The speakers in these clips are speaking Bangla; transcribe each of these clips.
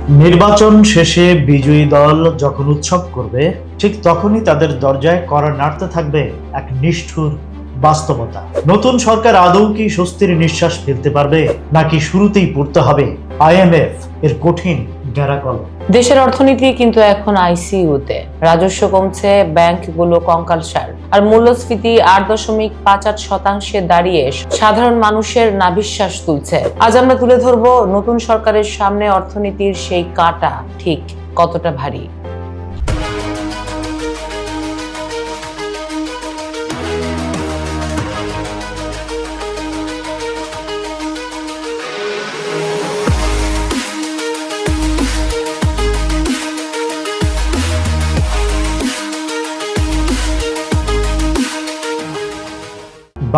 নির্বাচন শেষে বিজয়ী দল যখন উৎসব করবে, ঠিক তখনই তাদের দরজায় কড়া নাড়তে থাকবে এক নিষ্ঠুর বাস্তবতা। নতুন সরকার আদৌ কি স্বস্তির নিঃশ্বাস ফেলতে পারবে, নাকি শুরুতেই পড়তে হবে IMF এর কঠিন গ্যারাকল? দেশের অর্থনীতি কিন্তু এখন আইসিইউতে। রাজস্ব কমছে, ব্যাংকগুলো কঙ্কালসার, আর মূল্যস্ফীতি 8.58% দাঁড়িয়ে সাধারণ মানুষের নাভিশ্বাস তুলছে। আজ আমরা তুলে ধরবো নতুন সরকারের সামনে অর্থনীতির সেই কাঁটা ঠিক কতটা ভারী।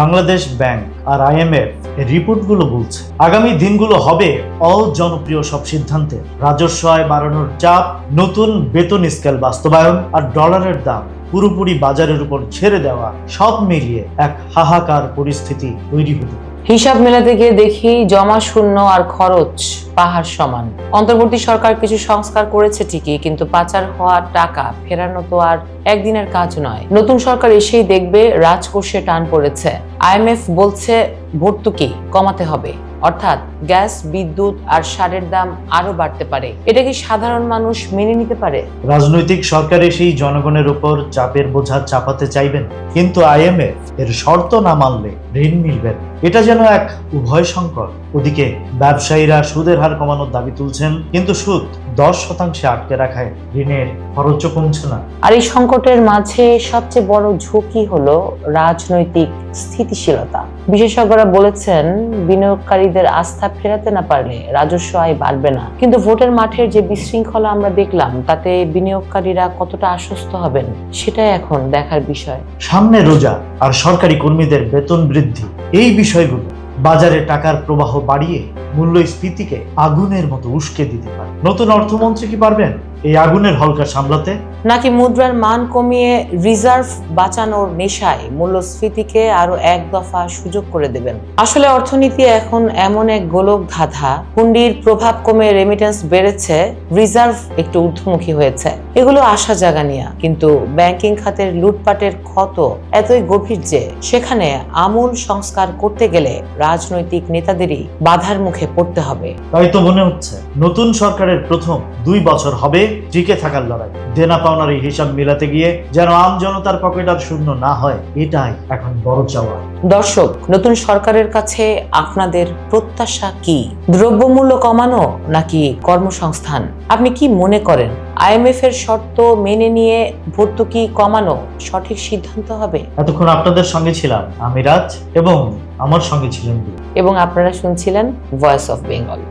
বাংলাদেশ ব্যাংক আর IMF এর রিপোর্টগুলো বলছে আগামী দিনগুলো হবে অজনপ্রিয় সব সিদ্ধান্তে। রাজস্ব আয় বাড়ানোর চাপ, নতুন বেতন স্কেল বাস্তবায়ন আর ডলারের দাম পুরোপুরি বাজারের উপর ছেড়ে দেওয়া, সব মিলিয়ে এক হাহাকার পরিস্থিতি তৈরি হতে পারে। হিসাব মেলাতে গিয়ে দেখি জমা শূন্য আর খরচ পাহাড় সমান। অন্তর্বর্তী সরকার কিছু সংস্কার করেছে ঠিকই, কিন্তু পাচার হওয়া টাকা ফেরানো তো আর একদিনের কাজ নয়। নতুন সরকার এসেই দেখবে রাজকোষে টান পড়েছে। IMF বলছে ভর্তুকি কমাতে হবে, অর্থাৎ গ্যাস, বিদ্যুৎ আর সারের দাম আরো বাড়তে পারে। এটা কি সাধারণ মানুষ মেনে নিতে পারে? রাজনৈতিক সরকার এসেই জনগণের উপর চাপের বোঝা চাপাতে চাইবেন, কিন্তু IMF এর শর্ত না মানলে ঋণ মিলবে না। এটা যেন এক উভয় সংকট। ওদিকে ব্যবসায়ীরা সুদের হার কমানোর দাবি তুলছেন, কিন্তু সুদ 10% আটকে রাখায় ঋণের খরচও কমছে না। আর এই সংকটের মাঝে সবচেয়ে বড় ঝুঁকি হলো রাজনৈতিক স্থিতিশীলতা। বিশেষজ্ঞরা বলেছেন বিনিয়োগকারীদের আস্থা ফেরাতে না পারলে রাজস্ব আয় বাড়বে না। কিন্তু ভোটের মাঠের যে বিশৃঙ্খলা আমরা দেখলাম, তাতে বিনিয়োগকারীরা কতটা আশ্বস্ত হবেন সেটাই এখন দেখার বিষয়। সামনে রোজা আর সরকারি কর্মীদের বেতন বৃদ্ধি, এই বিষয়গুলো বাজারে টাকার প্রবাহ বাড়িয়ে মূল্যস্ফীতিকে আগুনের মতো উস্কে দিতে পারে। নতুন অর্থমন্ত্রী কি পারবেন এই আগুনের হলকা সামলাতে, নাকি মুদ্রার মান কমিয়ে রিজার্ভ বাঁচানোর নেশায় মূল্যস্ফীতিকে আরো এক দফা সুযোগ করে দেবেন? আসলে অর্থনীতি এখন এমন এক গোলক ধাঁধা। হুন্ডির প্রভাব কমে রেমিটেন্স বেড়েছে, রিজার্ভ একটু ঊর্ধ্বমুখী হয়েছে। এগুলো আশা জাগানিয়া, কিন্তু ব্যাংকিং খাতের লুটপাটের ক্ষত এতই গভীর যে সেখানে আমূল সংস্কার করতে গেলে রাজনৈতিক নেতাদেরই বাধার মুখে পড়তে হবে। তাই তো মনে হচ্ছে নতুন সরকারের প্রথম 2 বছর হবে টিকে থাকার লড়াই। দেনা পাওনার এই হিসাব মিলাতে গিয়ে যেন আম জনতার পকেট আর শূন্য না হয়, এটাই এখন বড় চাওয়া। দর্শক, নতুন সরকারের কাছে আপনাদের প্রত্যাশা কি? দ্রব্যমূল্য কমানো নাকি কর্মসংস্থান? আপনি কি মনে করেন IMF এর শর্ত মেনে নিয়ে ভর্তুকি কমানো সঠিক সিদ্ধান্ত হবে? এতক্ষণ আপনাদের সঙ্গে ছিলাম আমি রাজ, এবং আমার সঙ্গে ছিলেন এবং আপনারা শুনছিলেন ভয়েস অফ বেঙ্গল।